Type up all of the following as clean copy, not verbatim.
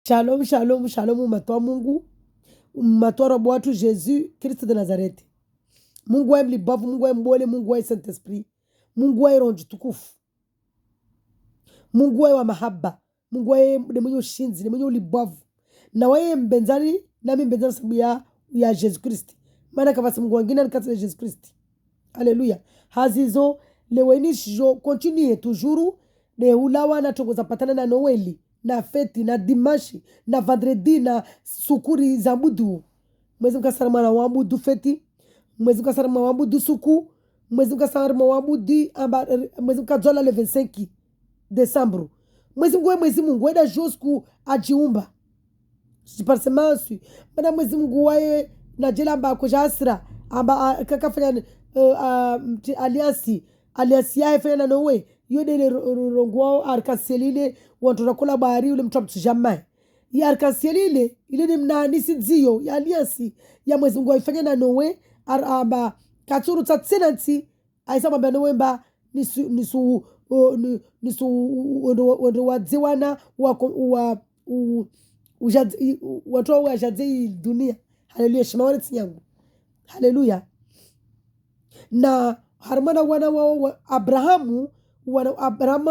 Shalom, shalom, shalom umatoa Mungu. Umatoa robo watu Jésus Kristo de Nazareti. Mungu wae mlibavu, Mungu wae mbole, Mungu wae Saint Esprit. Mungu wae Roho Mtukufu. Mungu wae wa mahaba. Mungu wae ni mwenye ushinzi, ni mwenye ulibavu. Na wae mbenzani, nami mbenzani sababu ya Jésus Kristo. Maana kavasi Mungu wengine ni kati ya Jésus Kristo. Alléluia. Hazizo leweni jo continue toujours de ulawa na tongoza patana na Noeli na feti na dimashi na vendredi na sukuri za mudu. Mwezi mkasarama na wamudu feti, mwezi mkasarama wamudu suku, mwezi mkasarama wamudu mwezi mkazola le 25 décembre. Mwezi Mungu weda josku ajiumba. Siparsemansu. Mana mwezi Mungu wae na jela amba kujasra amba kakafanya aliansi ya fanya na nowe yode ile rongo arkansielile wantora kola bahari ule mtu jamai ya arkansielile ile ni mnanisi dzio ya aliansi ya mwezi Mungu ifanya na nowe amba katsuru tsatsenanti aisa mamba nowe mba nisu wando wadziwana watu wajadzi dunia. Haleluya, shimawari yangu. Haleluya. Na harmana wana wa Abrahamu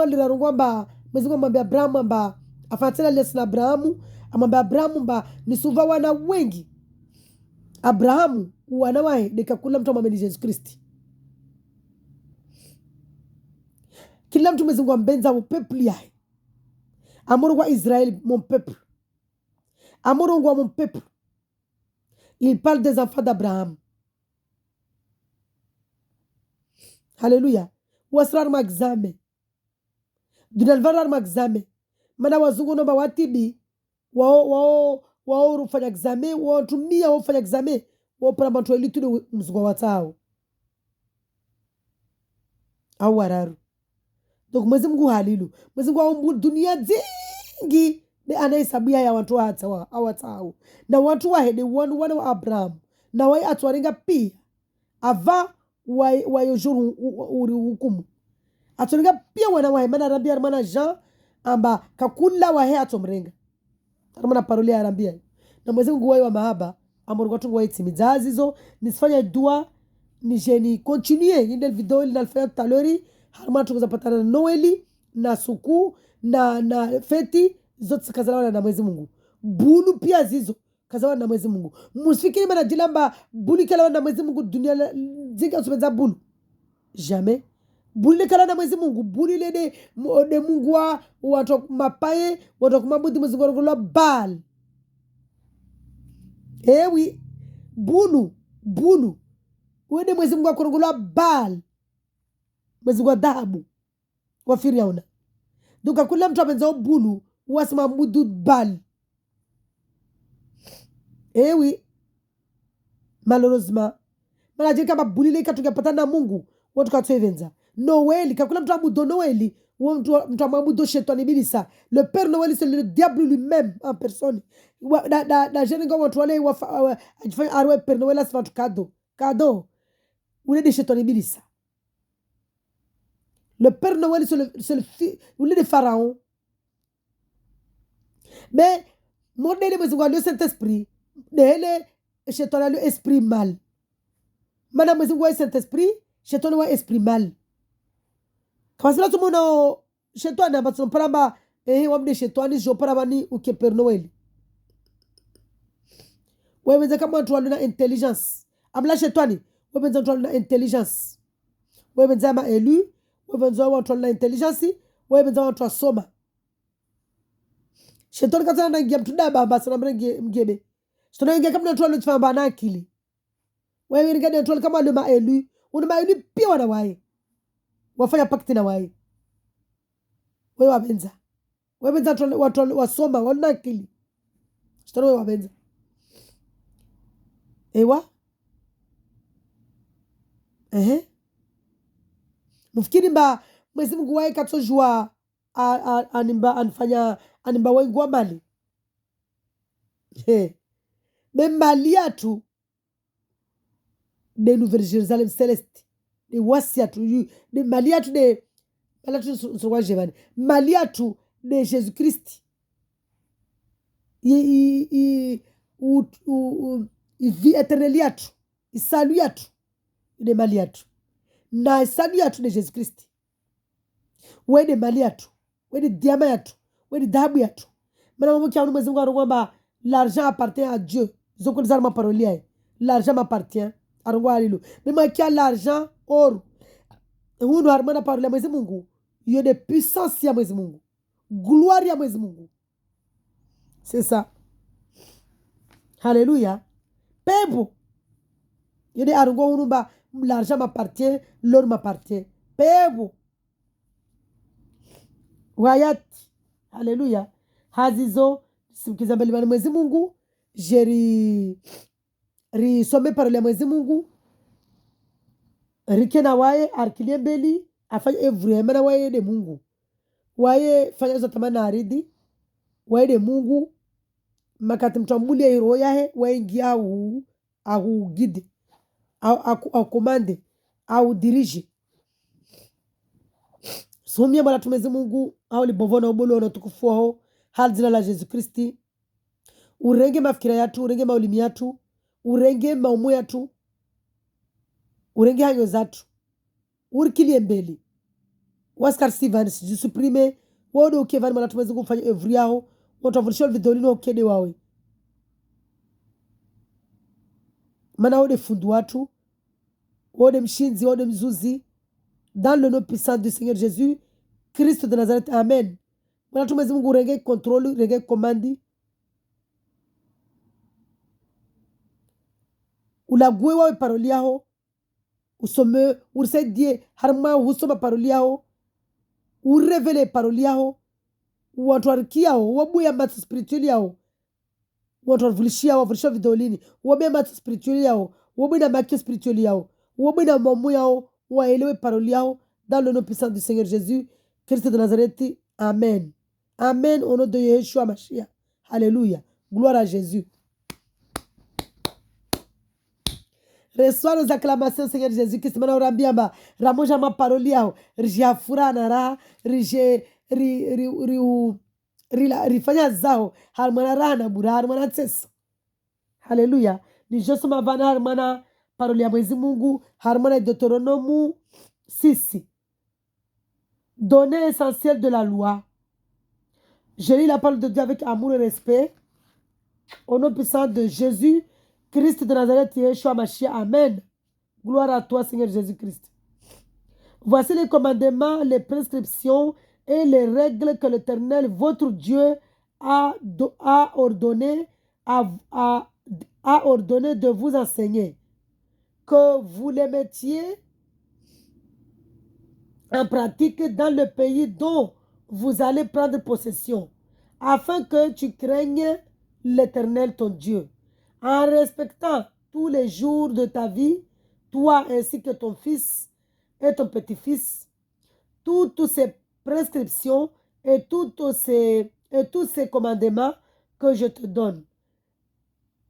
lirarungwa mba mwezi mwambia Abrahamu mba afatela lesi na Abrahamu amwambia Abrahamu mba nisuva wana wengi. Abrahamu wana wae dekakula mtu mwameni Yesu Kristi. Kila mtu mwezi mbenza upepli yae. Amuru wa Israël mon peuple. Amuru wa mon peuple. Il parle des enfants d'Abraham. Haleluya. Wasrar magzame. Dunalvarar magzame. Mana wazungu nomba watibi. Wao rufanya exame. Wao tumia wafanya exame. Wao pramba tuweli tude mzungu watao. Au wararu. Donc mwezi Mungu halilu. Mwezi Mungu wa dunia zingi. Be anaisabia ya watu watao. Na watu wahede wana wa Abraham. Na wai atuwaringa pia. Ava wayojuru uri hukumu. Atuwaringa pia wana wahe. Mana arambia armana Jean. Amba kakula wahe atomrenga. Armana paroli ya arambia. Na mwezi Mungu wa mahaba. Amuru watu wa itimizazi zo. Nisifanya dua. Nijeni continue. Yinde video ili nalifanya talori. Armana tukuza patana na Noeli. Na suku. Na feti. Zote kazawana na mwezi Mungu. Bulu pia zizo kazawana na mwezi Mungu. Musifikiri mana jilamba bulu kalawana na mwezi Mungu dunia zinga usumeza bulu. Jamais. Bulu kalawana na mwezi Mungu. Bulu ile de Mungu wa watu mapaye, watu kumabudi mwezi Mungu la bal. Ewi bulu. Wede mwezi Mungu wa la bal. Mwezi Mungu wa dhahabu. Wa Firauna. Duka kula mtu amenza bulu wasma mudu bal. Ewi malheureusement mana jika kama bulile katungepata na Mungu watu katuevenza Noeli kakula mtu amudo Noeli mtu amudo shetani bilisa. Le Père Noël c'est le diable lui-même en personne. Da jene nga watu wale ajifanya arwe Père Noël asfa tu kado ule de shetani bilisa. Le Père Noël c'est le fils ule de Pharaon. Mais modèle mwezi le Saint-Esprit dele shetani le esprit mal. Mana mwezi le Saint-Esprit shetani wa esprit mal. Kwa sababu tumono shetani ambazo paramba wamde shetani jo paramba ni uke Père Noël. Wewe kama watu wana intelligence. Amla shetani wewe watu wana intelligence. Wewe ma élu, wewe watu wana intelligence, wewe watu wasoma. Shetani kaza na ngia mtudaba basi na mgebe. Shetani ngia kama watu wanafanya na akili. Wewe ngani watu kama wale maelu, una maelu pia wana wae. Wafanya pakti na wae. Wewe wabenza. Wewe watu wasoma wana akili. Shetani wewe wabenza. Ewa? Mufikiri mba mwezi Mungu wae katojua animba wengu wa mali. Memaliatu de Nouvelle Jérusalem Céleste. De wasiatu de maliatu de maliatu de Jésus Christ. ivi eternel yatu isalu yatu ine mali yatu na isalu yatu ne Yesu Kristo wede mali yatu wede diama yatu wede dhahabu yatu mana mamu kia Mwenyezi Mungu arongwa l'argent appartient à Dieu zoko nizarma parolia l'argent m'appartient arongwa halilu mema kia l'argent or hunu harmana parolia Mwenyezi Mungu yode puissance ya Mwenyezi Mungu gloire ya Mwenyezi Mungu c'est ça Alléluia. Pebo. Yede arongwa hunu l'argent m'appartient l'or m'appartient pebo wayati Haleluya. Hazizo sikizambali bana Mwenyezi Mungu jeri risome parole ya Mwenyezi Mungu rikena waye arkiliembeli afanye everyemana waye de Mungu waye fanya zote tamana aridi waye de Mungu makati mtambuli ya hiro yahe waye ngia au guide au komande au dirige Sumia mwana tumezi Mungu au libovona ubolo na tukufu wao hali zina la Yesu Kristi urenge mafikira yatu urenge maulimi yatu urenge maumu yatu urenge hanyo zatu urkilie mbeli waskar Steven jisuprime wodo ukevani mwana tumezi Mungu mfanya evri yao wotavurishol vidolino ukede wawe mana wode fundu watu wode mshinzi wode mzuzi dans le nom puissant du Seigneur Jésus Christ de Nazareth amen mwana tumezi Mungu urenge contrôle urenge commandi ulagwe wawe paroli yao usome ursaidie harma usoma paroli yao urevele paroli yao watu warkiao wabuya matu spirituali yao watu warvulishia wavulisha vidolini wabuya matu spirituali yao wabuya makio spirituali yao wabuya mamu yao waelewe paroli yao dans le nom puissant du Seigneur Jésus Christ de Nazareth amen amen au nom de Yeshua Mashiach alléluia gloire à Jésus. Reçois nos acclamations, Seigneur Jésus-Christ. Mana urambia mba ramoja maparoli yao rijafura na raha rifanya zao harmana raha na bura harmana tseso. Haleluya. Ni josoma vana harmana paroli ya Mwenyezi Mungu harmana Deutéronome 6. Données essentielles de la loi. Je lis la parole de Dieu avec amour et respect. Au nom puissant de Jésus Christ de Nazareth, Yeshua Mashiach, amen. Gloire à toi, Seigneur Jésus-Christ. Voici les commandements, les prescriptions et les règles que l'Éternel, votre Dieu, a ordonné de vous enseigner. Que vous les mettiez en pratique dans le pays dont vous allez prendre possession, afin que tu craignes l'Éternel, ton Dieu. En respectant tous les jours de ta vie, toi ainsi que ton fils et ton petit-fils, toutes ces prescriptions et tous ces commandements que je te donne,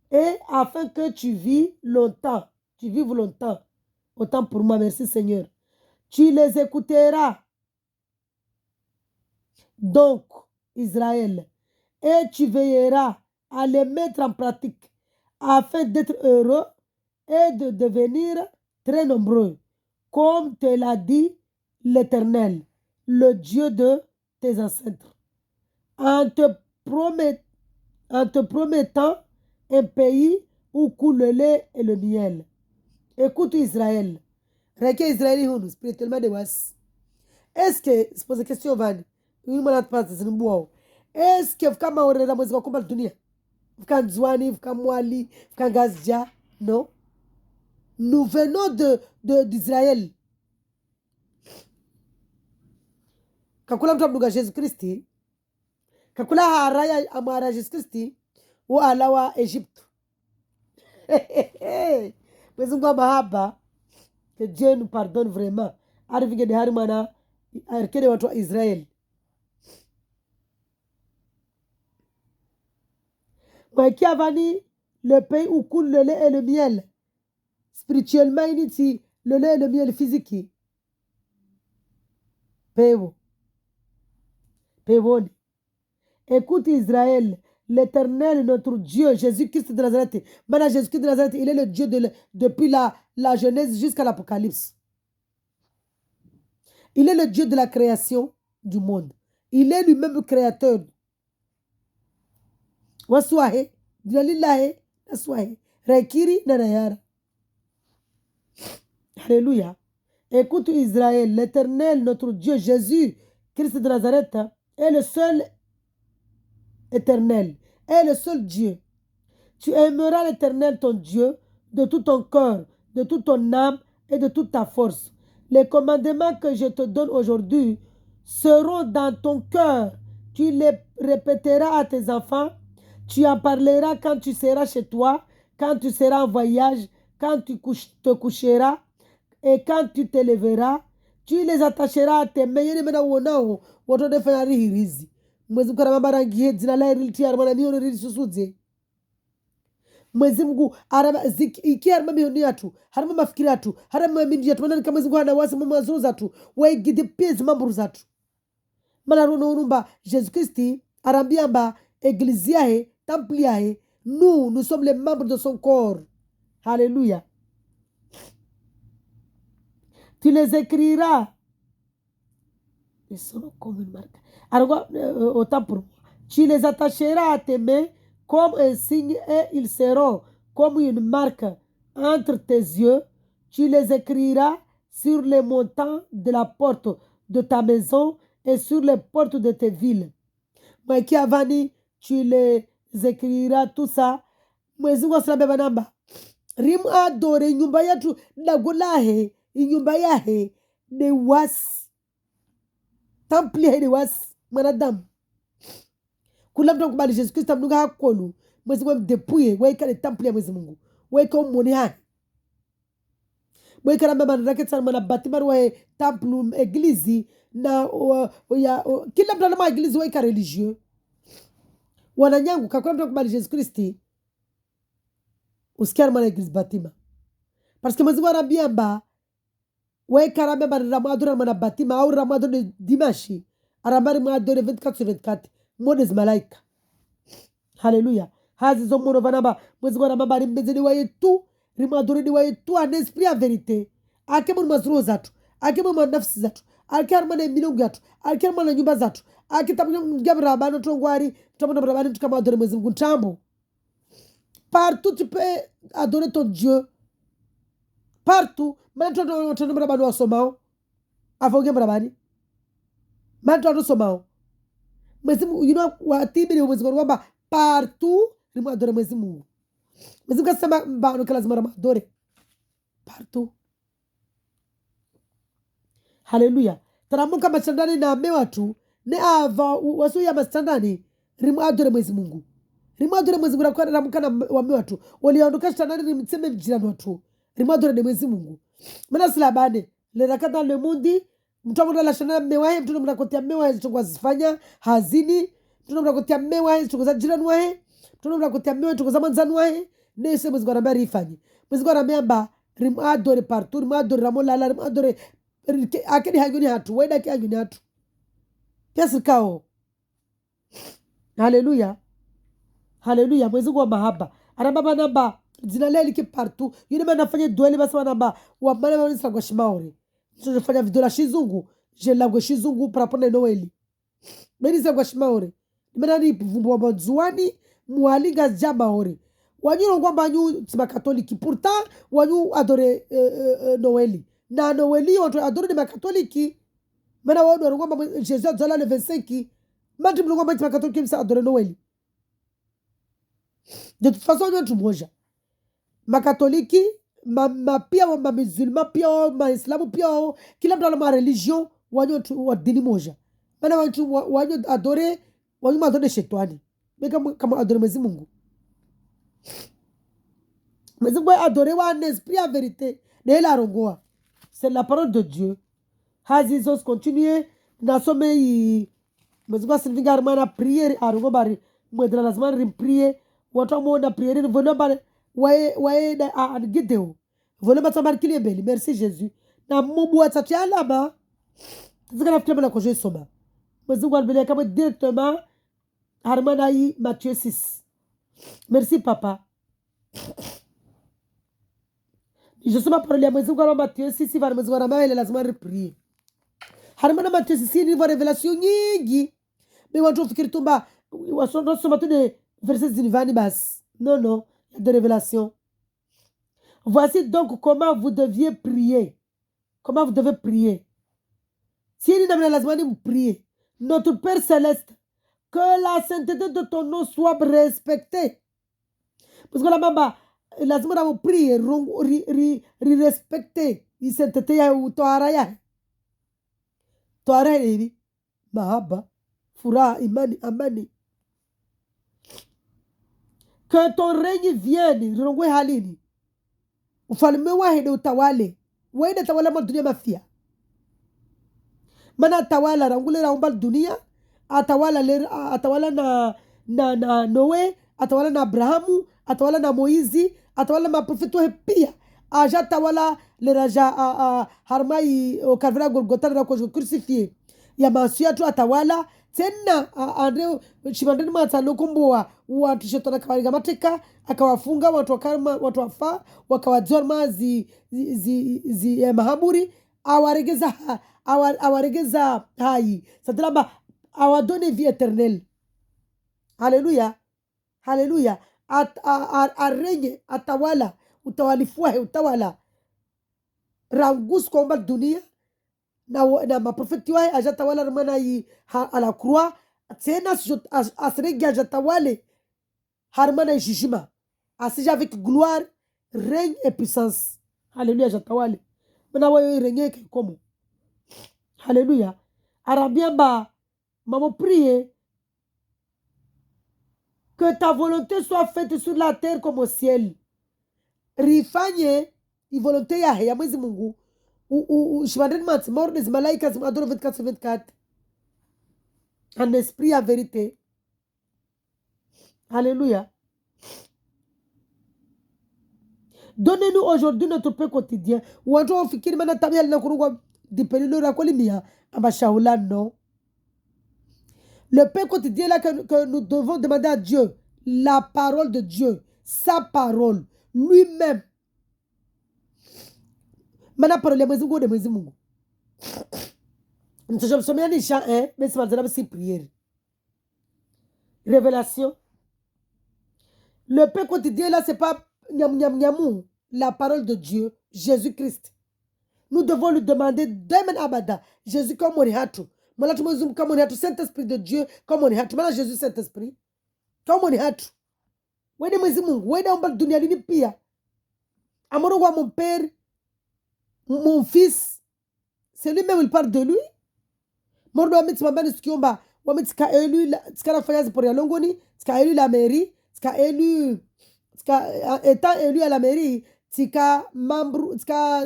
et afin que tu vives longtemps, autant pour moi, merci Seigneur. Tu les écouteras donc, Israël, et tu veilleras à les mettre en pratique, afin d'être heureux et de devenir très nombreux, comme te l'a dit l'Éternel, le Dieu de tes ancêtres, en te promettant un pays où coule le lait et le miel. Écoute Israël, Reke Israël hunu spirituellement de was. Est-ce que se pose question Van, une malade passe est-ce que kama orera mwezi wa kumba dunia? Fika Nzwani, fika Mwali, fika Gazja. Non. Nous venons d'Israël. Kakula mtu amduga Jésus Christi. Kakula haraya amara Jésus Christi. Wa alawa Egypte. Mwezi mwa mahaba. Que Dieu nous pardonne vraiment. Arivige de harimana. Arkede watu wa Israël. Qui a vani le pays où coule le lait et le miel. Spirituellement, initi le lait et le miel physique. Pévo. Pévoni. Écoute Israël, l'Éternel, notre Dieu, Jésus-Christ de Nazareth. Maintenant, Jésus-Christ de Nazareth, il est le Dieu depuis la Genèse jusqu'à l'Apocalypse. Il est le Dieu de la création du monde. Il est lui-même créateur. Waswahe, dinalillahi, naswahe, rekiri nanayara. Alléluia. Écoute Israël, l'Éternel, notre Dieu, Jésus, Christ de Nazareth, est le seul éternel, est le seul Dieu. Tu aimeras l'Éternel, ton Dieu, de tout ton cœur, de toute ton âme et de toute ta force. Les commandements que je te donne aujourd'hui seront dans ton cœur. Tu les répéteras à tes enfants. Tu en parleras quand tu seras chez toi, quand tu seras en voyage, quand tu te coucheras et quand tu te lèveras. Tu les attacheras à tes mains. Mwezi Mungu iki harima mihoni yatu harima mafikiri yatu harima mindi yatu manani kama Mwezi Mungu hana wasi mwazo zatu waigide pezi mamburu zatu mana rono unumba Jésus Christ arambia mba église yahe temple yahe nous sommes les membres de son corps. Alléluia. Tu les écriras. Ils sont comme une marque. Alors, autant pour moi. Tu les attacheras à tes mains comme un signe et ils seront comme une marque entre tes yeux. Tu les écriras sur les montants de la porte de ta maison et sur les portes de tes villes. Maiki avani, tu les écriras tout ça. Mwezi wa salabe banamba. Rim adore nyumba yetu nagulahe inyumba yahe de wasi. Tampli yahe de wasi mwanadamu. Kula mtu kubali Yesu Kristo mnuga hakolu. Mwezi wa mdepuye weka le tampli ya Mwezi Mungu. Weka umoni hai. Weka na mama raketi sana mwana batimari wa tamplu eglizi na kila mtu anama eglizi weka religieux. Wananyangu kakula mtu kubali Yesu Kristo usikia mwana eglizi batima. Parce que Mwezi wa rabiamba weka rambe mwana adora mwana batima au ramadore dimashi. Arambari mwana adore 24/24. Mwezi malaika. Hallelujah. Hazi zo mwono vanamba mwezi wa ramamba rimbezeli wa yetu rimadoredi wa yetu en esprit en vérité. Ake mwana mazuro zatu. Ake mwana nafsi zatu. Ake mwana milongo zatu. Ake mwana nyumba zatu. Ake tabuja mgabu rabano tongwari. Tutamona rabani tukama adore Mwezi Mungu tambo. Partout tu peux adorer ton Dieu. Partout. Maintenant tu nombre rabano wa somao. Afonge rabani. Maintenant tu somao. Mwezi Mungu, you know, watibiri Mwezi Mungu kwamba partout rimu adore Mwezi Mungu. Mwezi Mungu kasema mbano kila zima adore. Partout. Hallelujah. Taramuka mastandani na mewa tu. Ne ava wasu ya mastandani rimu adore Mwezi Mungu. Rimu adore Mwezi Mungu kwa ramuka na wamewa tu. Waliondoka standani rimu tseme mjirani watu. Rimu adore Mwezi Mungu. Mana silabane. Le rakata le mundi. Mtu la shana mewahe, mtu mnakotia mewahe zitokwa zifanya hazini, mtu mnakotia mewahe zitokwa za jirani wahe, mtu mnakotia mewahe zitokwa za manzani wahe. Nese Mwezi Mungu anambia ifanye. Mwezi Mungu anambia rimu adore partout, rimu adore ramola, rimu adore akeni hanguni hatu, weda ki hanguni hatu. Kiasi kao. Hallelujah. Hallelujah. Mwezi Mungu wa mahaba. Anambia namba jina leli ki partout. Yule mwana nafanya dueli basi namba wa mwana wanisa kwa shimauri. Je fanya video la shizungu, je la shizungu para pona Noeli. Meriza kwa shimaore. Nimenani vumbu wa mwanzuani mualinga jamaore. Wanyu kwamba nyu sima katoliki pourtant wanyu adore Noeli. Na Noeli watu adore de makatoliki. Mena wao kwamba Jésus azola le 25. Mati mlo kwamba makatoliki msa adore Noeli. De toute façon nyu tumoja. Makatoliki pia wa musulman pia wa islamu pia kila mtu ana religion wanyo wa dini moja. Maana watu wanyo adore wanyo adore shetani. Kama adore Mwezi Mungu. Mwezi Mungu adore wa en esprit en vérité. Ne la rongoa. C'est la parole de Dieu. Hazi zos continue na some Mwezi Mungu asinvinga armana prier arongo bari mwedra lazima rimprier watu amona prier vono bari wae da angideo vono batamba kile beli. Merci Jésus na mubu atatiala ba zikana fitemela ko Jésus soma Mwezi Mungu albele kama directement Harmanaï Matthieu 6. Merci papa. Je suis ma parole à Mwezingu wa Matthieu 6 va Mwezingu wa Rama ile lazima prier. Harmana Matthieu 6 ni révélation nyingi. Mais watu fikiri tumba wasoma tu des versets zinivani bas. Non non, il y a des révélations. Voici donc comment vous deviez prier. Comment vous devez prier. Si ni namna lazima ni prier. Notre Père céleste, que la sainteté de ton nom soit respectée. Parce que la mamba lazima na prier respecter la sainteté ya utoara ya. Toara hivi mahaba, furaha, imani, amani. Que ton règne vienne, rongwe halini. Ufalme wahide utawale. Wahide tawala ma dunia mafia. Mana atawala rangule raumbal dunia, atawala na Noe, atawala na Abrahamu, atawala na Moizi, atawala na profeti wa pia. Aja tawala le raja harmai o Calvaire Golgotha na crucifié. Ya masuya tu atawala tena Andreo Shimandani Matalokomboa watu shetani kawaliga mateka akawafunga watu wakama watu wafa wakawadzorma zi mahaburi awaregeza hai sadalaba awadone vie éternelle. Haleluya, haleluya. Arenye atawala utawalifuahe utawala rangus kwamba dunia na maprofeti wae ajatawala ramana à la croix tena asregi ajatawale harmana ishishima asija avec gloire, règne et puissance. Haleluya, ajatawale mana wayo règne comme. Haleluya. Arabiamba maman prier que ta volonté soit faite sur la terre comme au ciel. Rifanye volonté ya Mwenyezi Mungu. Shimandani mati mordes malaika zimadoro 24/24 en esprit en vérité. Alléluia. Donnez-nous aujourd'hui notre pain quotidien. Watu wafikiri mana tabia linakurungwa dipelilo la kolimia ambashaula non. Le pain quotidien là que nous devons demander à Dieu, la parole de Dieu, sa parole, lui-même. Mana parole ya Mwenyezi Mungu. Msomea ni Jean 1, mais c'est prière. Révélation. Le pain quotidien là, c'est pas nyamou, la parole de Dieu, Jésus-Christ. Nous devons lui demander Demen Abada, Jésus comme on est hatu. Mala tumozum comme on est hatu, Saint-Esprit de Dieu comme on est hatu. Mala Jésus Saint-Esprit comme on est hatu. Wede Mwenyezi Mungu, wede omba dunia lini pia. Amoro wa mon père, mon fils, c'est lui-même, il parle de lui. Mordo wa miti mambani sikiomba, wa miti tika élu, tika nafanyazi pori ya longoni, tika élu la mairie, tika élu, étant élu à la mairie, tika membre, tika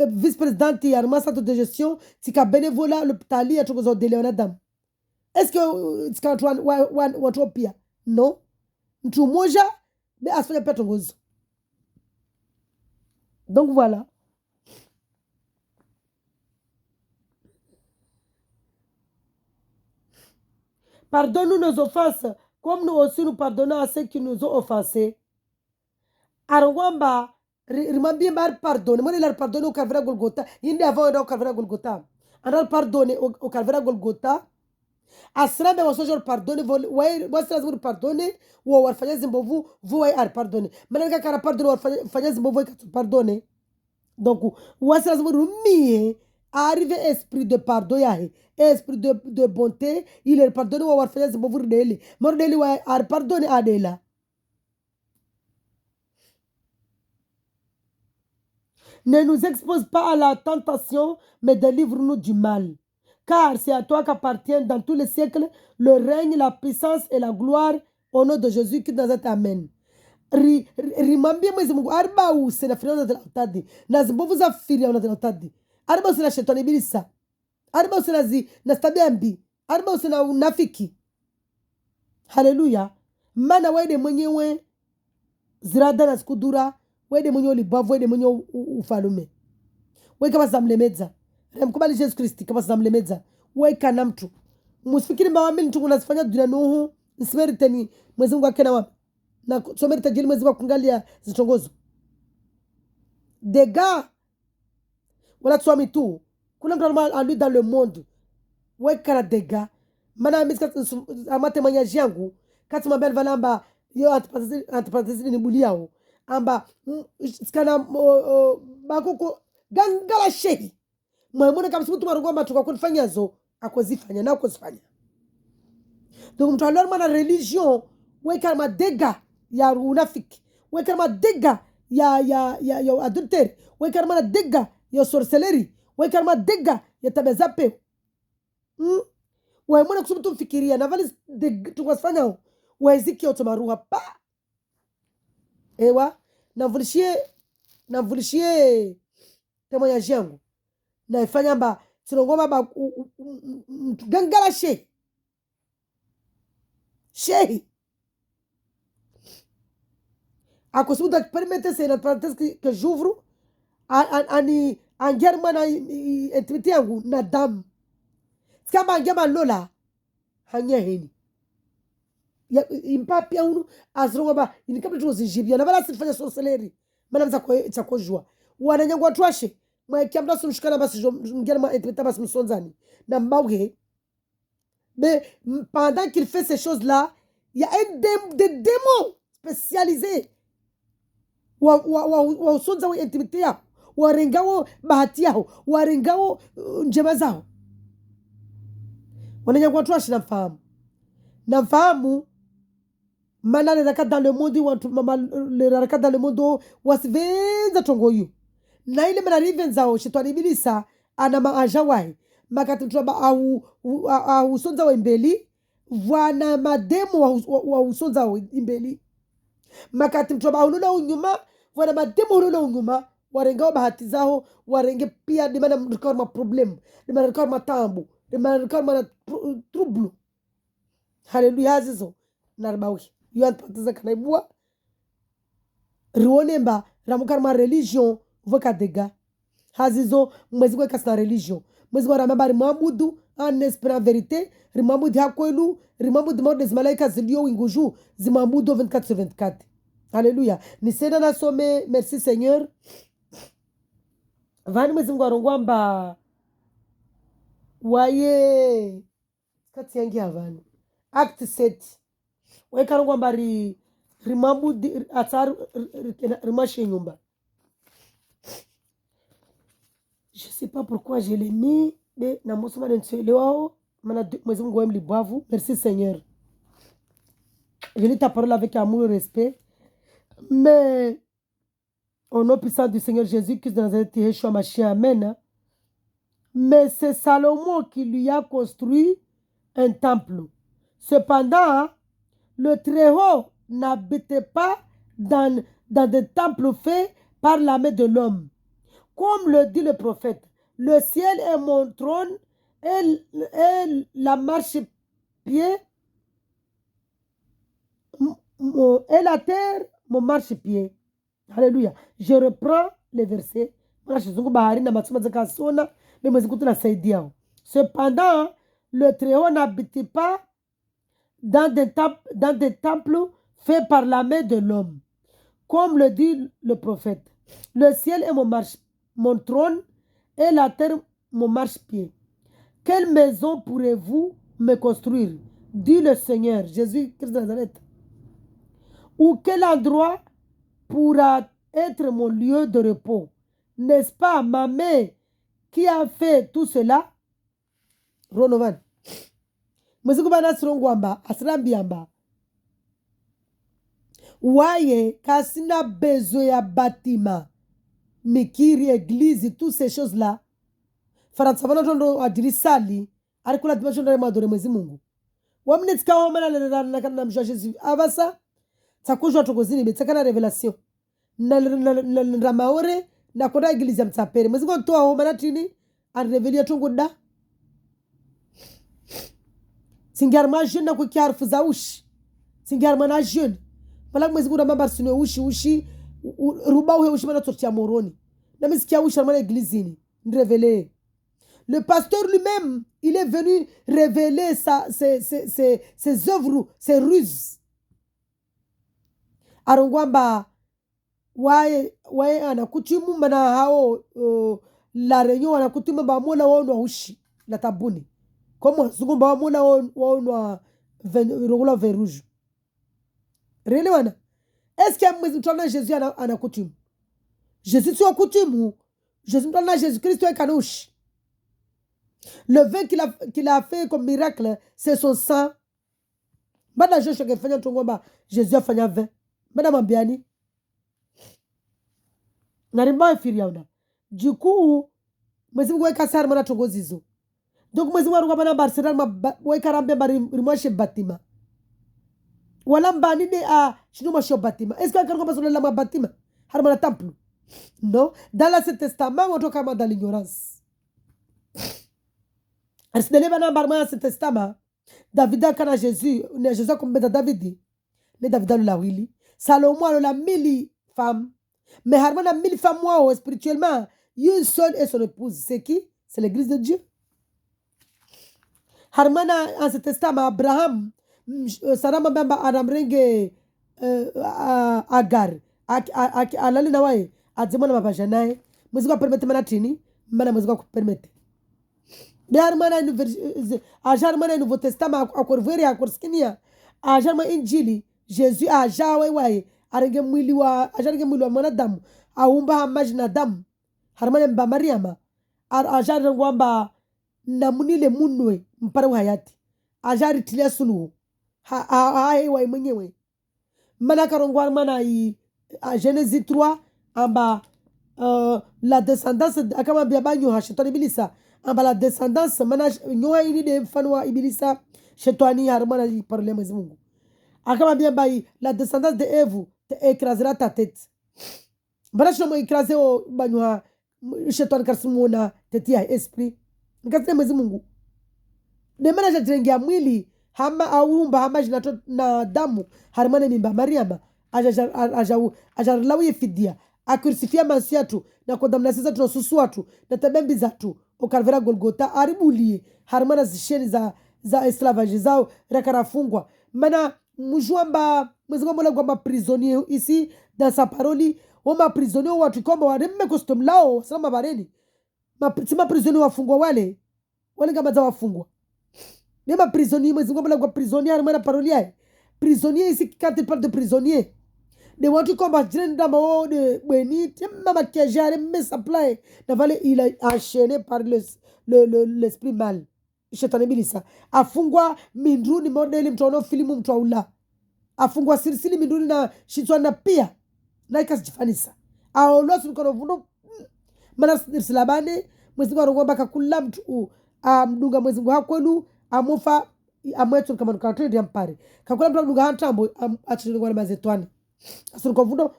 vice-présidente ya centre de gestion, tika bénévolat l'hôpital ya chokozo de Leonadam. Est-ce que tika watu pia? Non. Mtu moja, mais asfanya pia tongozo. Donc voilà. Pardonne-nous nos offenses, comme nous aussi nous pardonnons à ceux qui nous ont offensés. Arwamba, rimambie mar pardonne. Moi, il a pardonné au Calvaire Golgotha. Il avant au Calvaire Golgotha. On a pardonné au Calvaire Golgotha. Asrambe wasojo pardonne. Wasra zimuru pardonne. Ou warfanya zimbovu. Vous ar pardonne. Manaka kara pardonne warfanya zimbovu pardonne. Donc, wasra zimuru mie. Arrive esprit de pardon yahe, esprit de bonté, il est pardonné ou avoir fait ce bon délai. Mordeli wa ar pardonné adela. Ne nous expose pas à la tentation, mais délivre-nous du mal. Car c'est à toi qu'appartiennent dans tous les siècles le règne, la puissance et la gloire au nom de Jésus qui dans cet amen. Rimambie Mwenyezi Mungu arba usena firana de l'autorité. Nazimbovu za firana de l'autorité. Arba usina shetani ibilisa. Arba usina na tabia mbi. Arba usina unafiki. Haleluya. Mana wede mwenyewe zirada na skudura, wede mwenyewe libavu, wede mwenyewe ufalume. Wewe kama zamlemeza. Mkubali Yesu Kristo kama zamlemeza. Wewe kana mtu. musifikiri mawamini tunazifanya dunia nuhu nsimeriteni mwezi Mungu akena wapi na somerita jili mwezi wa kungalia zitongozo dega wala tuami tu kuna mtu alui dans le monde wekana dega mana miska amate manyaji yangu kati mambele valamba yo antipatezi ni buliao amba skana bakoko gangala shehi mwemone kama sibutu marongo amba tukakufanya zo akozifanya na akozifanya donc mtu alor mana religion wekana madega ya unafiki wekana madega ya adultère wekana madega ya sorcellerie wekana madega ya tabezape mwemone kusubutu mfikiria na vali tukafanya weziki otomaruha pa ewa navulishie temoyaji yangu naifanya mba sinongoma ba gangala shehi akosubuta permette c'est la parenthèse que j'ouvre ani angerma na intimité yangu na damu kama angema lola hanya heni ya impapi yangu azronga ba ni kabla tuzijibia na bala sifanya sorcellerie mana mza kwa kujua wananyangwa watu washe mwakiamda sumshikana basi ngerma intimité basi msonzani na mbauge mais pendant qu'il fait ces choses là il y a des démons spécialisés wa usonza wa intimité yao warengao bahati yao warengao njema zao wananyangwa watu washe nafahamu mana le raka dans le monde watu mama le raka dans le monde wasivenza tongoyu na ile mena rivenza shetani ibilisa ana maaja wai makati mtuba au usonza wa imbeli wana mademo wa usonza wa imbeli makati mtuba ulula unyuma wana mademo ulula unyuma warengao bahati zao warenge pia ni mana mrikao ma problem ni mana mrikao matambu ni mana mrikao ma trouble haleluya hazizo narbawi yuan pateza kanaibua rionemba ramukar ma religion voka dega hazizo mwezi kwa kasna religion mwezi kwa ramabari mamudu en espérant vérité rimamudi hakwelu rimamudi maudes malaika zilio winguju zimamudu 24/24 haleluya ni sena na some merci seigneur vani mwezi kwa rongwamba waye kati yangi havani act 7 wekarongwa mbari rimambu atsaru rimashe nyumba. Je sais pas pourquoi je l'ai mis mais na mosoma ntselewa mana mwezi Mungu wemli bwavu. Merci Seigneur. Je lis ta parole avec amour et respect, mais au nom puissant du Seigneur Jésus-Christ de Nazareth, Yeshua Mashiach, amen. Mais c'est Salomon qui lui a construit un temple. Cependant, le Très-Haut n'habitait pas dans des temples faits par la main de l'homme. Comme le dit le prophète, le ciel est mon trône et la marche-pied et la terre mon marche-pied. Alléluia. Je reprends les versets. Cependant, le Très-Haut n'habitait pas dans des temples faits par la main de l'homme. Comme le dit le prophète, le ciel est mon trône et la terre mon marche-pied. Quelle maison pourrez-vous me construire, dit le Seigneur, Jésus-Christ de Nazareth? Ou quel endroit pourra être mon lieu de repos? N'est-ce pas ma main qui a fait tout cela? Ronovan. Muzikubana sirongwamba asirambiamba. Waye kasina besoin ya bâtiment, mikiri, église, toutes ces choses-là. Faransavana tondo adirisali, arikula dimasho ndare madore mwezi Mungu. Wamnetika homana na mjua Jésus. Avasa, takujwa tokozini betakana révélation. Na ramaore na koda église ya mtapere. Mwezi Mungu toa homana tini, an révélia tongo da. Singarma jeune na kukia harufu za ushi. Singarma na jeune. Malak mwezi Mungu ramamba sune ushi ruba uhe ushi mana tortia moroni. Na misikia ushi ramana église ni. Révélé. Le pasteur lui-même Il est venu révéler ses œuvres, ses ruses. Arongwamba wae anakutimu mana hao la réunion anakutimu ba mola wao no ushi la tabuni. Comment zungumba mola wao no rogula vert rouge. Really wana? Est-ce que mwezi mtona Jésus anakutimu? Jésus tu akutimu. Jésus mtona Jésus Christ est kanouche. Le vin qu'il a fait comme miracle, c'est son sang. Bada Jésus qui fait ngomba Jésus a fait vin. Bada mambiani. Narimba infiriauna. Du coup, mwezi mwe kasar mana tongozizo. Donc mwezi mwe rugaba na Barcelona mwe karambe bari rimwashe batima. Wala mbani de a chino mwashe batima. Est-ce que quand on la batima harmana temple? Non, dans l'Ancien Testament on toka dans l'ignorance. Est-ce que dans l'Ancien Testament David a kana Jésus comme David ne David a la wili. Salomon a la 1000 femmes. Mais harmana 1000 femmes moi spirituellement, une seule et son épouse. C'est qui? C'est l'église de Dieu. Harmana en ce testament Abraham Sarah mabamba Adam renge Agar alali na wae azimana mabasha naye mwezi kwa permette mana tini mana mwezi kwa permette. De harmana ajarmana Nouveau Testament akor veri akor skinia ajarma injili Jésus ajawe wae arenge mwili wa mwanadamu aumba hamajina damu harmane mba Mariama ajari ngwamba namunile munwe mpare hayati ajari tilia suluhu hae wa mwenyewe mana karongwa mana Genèse 3 amba la descendance akama biabanyo ha shetani ibilisa amba la descendance mana nyoa ini de mfano wa ibilisa shetani harmana parole Mwenyezi Mungu akama biabai la descendance de Ève te écrasera ta tête. Bara shoma écraser o banywa shetani karsumona tete ya esprit. Ngati Mwenyezi Mungu. De mana jajengia mwili hama aumba hama jina na damu harimane mimba Mariama ajarlawi fidia akursifia mansiatu na kodamnasi zatu na susu watu na tabembi zatu okalvera Golgotha aribulie harimana zisheni za esclavage zao rakarafungwa mana mujwamba mwezi mola kwamba prisonnier ici dans sa parole wama prisonnier watu kwamba waremme custom lao salama bareni sima prisonnier wafungwa wale kama za wafungwa nema prisonnier mwezi mola kwa prisonnier mwana parole yake prisonnier ici quand il parle de prisonnier de watu kwamba jenda mao de bweni mama kiajare me supply na vale il a enchaîné par l'esprit mal shetani bilisa afungwa mindruni modeli mtono filimu mtwaula afungwa sirisili mindruni na shitwana pia na ikasijifanisa aolosu mkono vundo mana silabane mwezi kwa rongomba kakula mtu mdunga mwezi kwa kwenu amufa amwetu kama nukatiri ya mpare kakula mtu mdunga hantambo achini kwa mazetwani asuru kwa vundo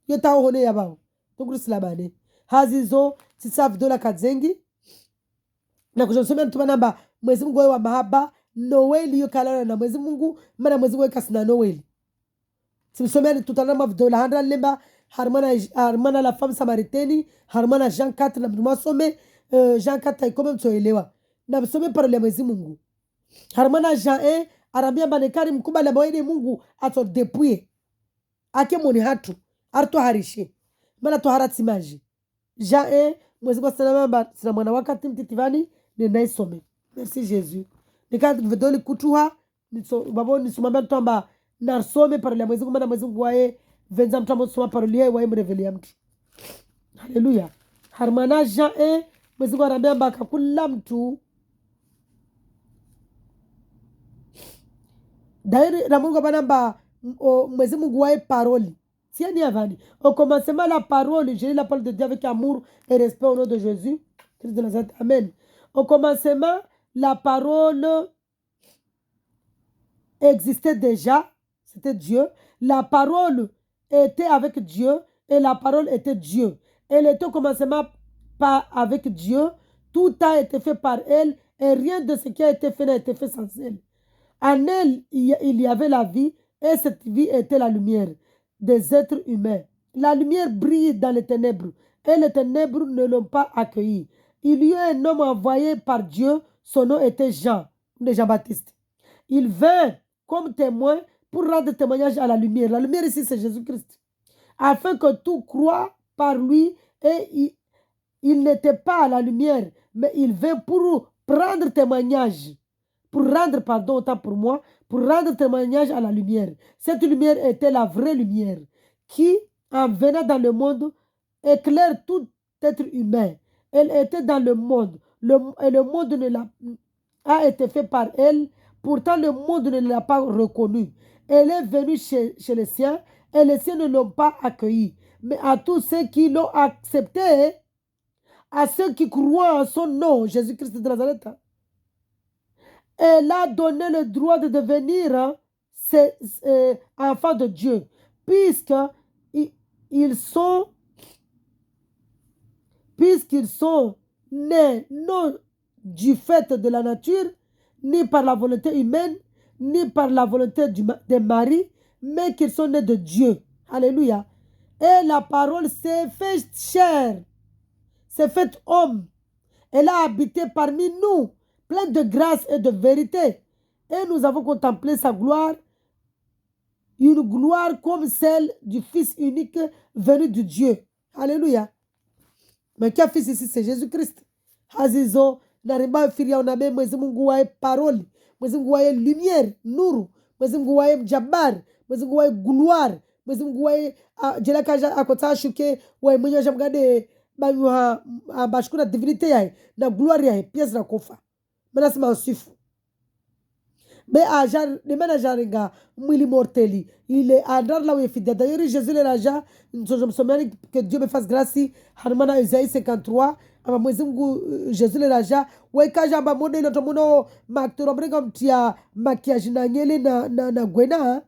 yetao hone ya bao tunguru silabane hazizo sisa vidola kadzengi na kujosomea mtuma namba mwezi Mungu wa mahaba Noeli yo kalana na mwezi Mungu mana mwezi Mungu kasina Noeli simsomea tutanama vidola handra lemba harmana la femme samaritaine harmana Jean 4 na mtuma some Jean 4 ikome mtoelewa na msome parole ya mwezi Mungu harmana Jean 1 arambia banekari mkubala mwede Mungu ato depuye ake moni hatu arto harishe mana to harati maji Jean 1 mwezi kwa sana sina mwana wakati mtitivani ni naisome. Merci Jésus. Nika vidoli kutuha babo nisumambia mtamba narsome parole ya mwezi kumana mwezi wae venza mtamba soma parole ya wae mrevelia mtu. Haleluya. Harmana Jean 1 mwezi kwa rambia mbaka kula mtu dairi na Mungu banamba mwezi Mungu wae parole. Si ni avani. Au commencement la parole, j'ai la parole de Dieu avec amour et respect au nom de Jésus. Christ de Nazareth. Amen. Au commencement, la parole existait déjà. C'était Dieu. La parole était avec Dieu et la parole était Dieu. Elle était au commencement pas avec Dieu. Tout a été fait par elle et rien de ce qui a été fait n'a été fait sans elle. En elle, il y avait la vie et cette vie était la lumière des êtres humains. La lumière brille dans les ténèbres et les ténèbres ne l'ont pas accueilli. Il y a un homme envoyé par Dieu, son nom était Jean, de Jean-Baptiste. Il vint comme témoin pour rendre témoignage à la lumière. La lumière ici, c'est Jésus-Christ. Afin que tout croit par lui, et il n'était pas à la lumière, mais il vint pour prendre témoignage, pour rendre, pardon, autant pour moi, pour rendre témoignage à la lumière. Cette lumière était la vraie lumière qui, en venant dans le monde, éclaire tout être humain. Elle était dans le monde, et le monde a été fait par elle. Pourtant, le monde ne l'a pas reconnue. Elle est venue chez les siens, et les siens ne l'ont pas accueillie. Mais à tous ceux qui l'ont accepté, à ceux qui croient en son nom, Jésus-Christ de Nazareth, elle a donné le droit de devenir enfants de Dieu, puisqu'ils sont nés non du fait de la nature, ni par la volonté humaine, ni par la volonté de Marie, mais qu'ils sont nés de Dieu. Alléluia. Et la parole s'est faite chair, s'est faite homme. Elle a habité parmi nous, pleine de grâce et de vérité. Et nous avons contemplé sa gloire, une gloire comme celle du Fils unique venu de Dieu. Alléluia. Mais qui a fait ici, c'est Jésus-Christ. Azizo, n'arriba firia onabe mwezi Mungu wae parole, mwezi Mungu wae lumière, nuru, mwezi Mungu wae jabar, mwezi Mungu wae gloire, mwezi Mungu wae jela kaja akota shuke wae mwenye jamgade bashkuna divinité yae na gloire yae pièce na kofa. Mena sima osifu. Mais les ménagères mwili morteli, il est à là où il est fidèle. D'ailleurs, Jésus le raja, je me souviens que Dieu me fasse grâce. Harmana Isaïe 53, ama mwezi Mungu Jésus le raja, wekaja amba modelo tomuno maktoro mrenga mtia makiaji na nyele na gwena.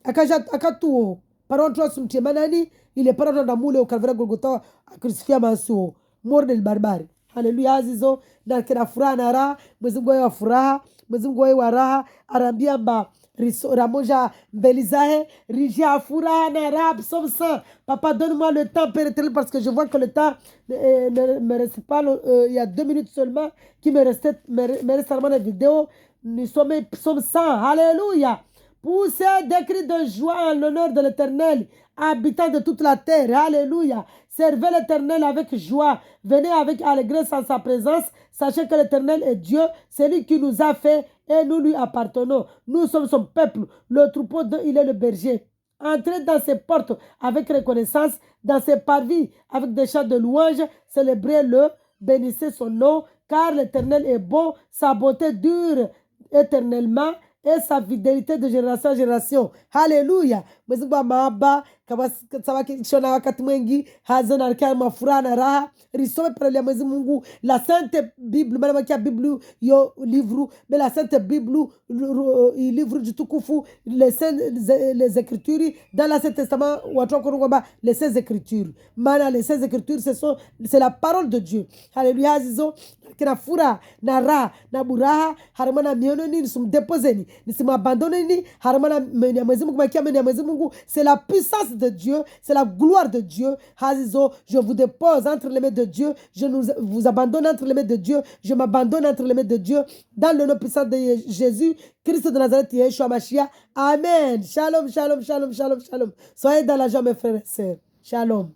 Akatuo, parent toi sumtie manani, il est parent dans moule au calvaire Golgotha, a crucifié mansuo, mort del barbare. Haleluya azizo, na kina furaha na raha, mwezi Mungu wa furaha. Mwezi Mungu wa raha arambia mba ramoja mbelizahe rija furaha na raha psaume 100. Papa, donne-moi le temps, Père éternel, parce que je vois que le temps ne me reste pas. Il y a 2 minutes seulement qui me reste seulement la vidéo. Nous sommes psaume 100. Alléluia. Poussez des cris de joie en l'honneur de l'Éternel, habitant de toute la terre. Alléluia. Servez l'Éternel avec joie. Venez avec allégresse en sa présence. Sachez que l'Éternel est Dieu. C'est lui qui nous a fait et nous lui appartenons. Nous sommes son peuple. Le troupeau dont il est le berger. Entrez dans ses portes avec reconnaissance, dans ses parvis avec des chants de louange. Célébrez-le, bénissez son nom, car l'Éternel est bon. Sa bonté dure éternellement et sa fidélité de génération en génération. Alléluia. Mwezi Mungu maaba kama sawa kishona wakati mwingi hazana alika mafuraha na raha risome pale ya Mwezi Mungu la Sainte Bible maana kia Bible yo livre mais la Sainte Bible livre du tukufu les écritures dans l'Ancien Testament watu wako kwamba les 16 écritures maana les 16 écritures c'est la parole de Dieu. Alléluia zizo kina furaha na raha na buraha harimana miono ni nisumdepozeni nisimabandone ni harimana ya Mwezi Mungu makia ya Mwezi Mungu. C'est la puissance de Dieu, c'est la gloire de Dieu. Hazizo, je vous dépose entre les mains de Dieu, je vous abandonne entre les mains de Dieu, je m'abandonne entre les mains de Dieu, dans le nom puissant de Jésus, Christ de Nazareth, Yeshua Mashiach. Amen. Shalom, shalom, shalom, shalom, shalom. Soyez dans la joie, mes frères et sœurs. Shalom.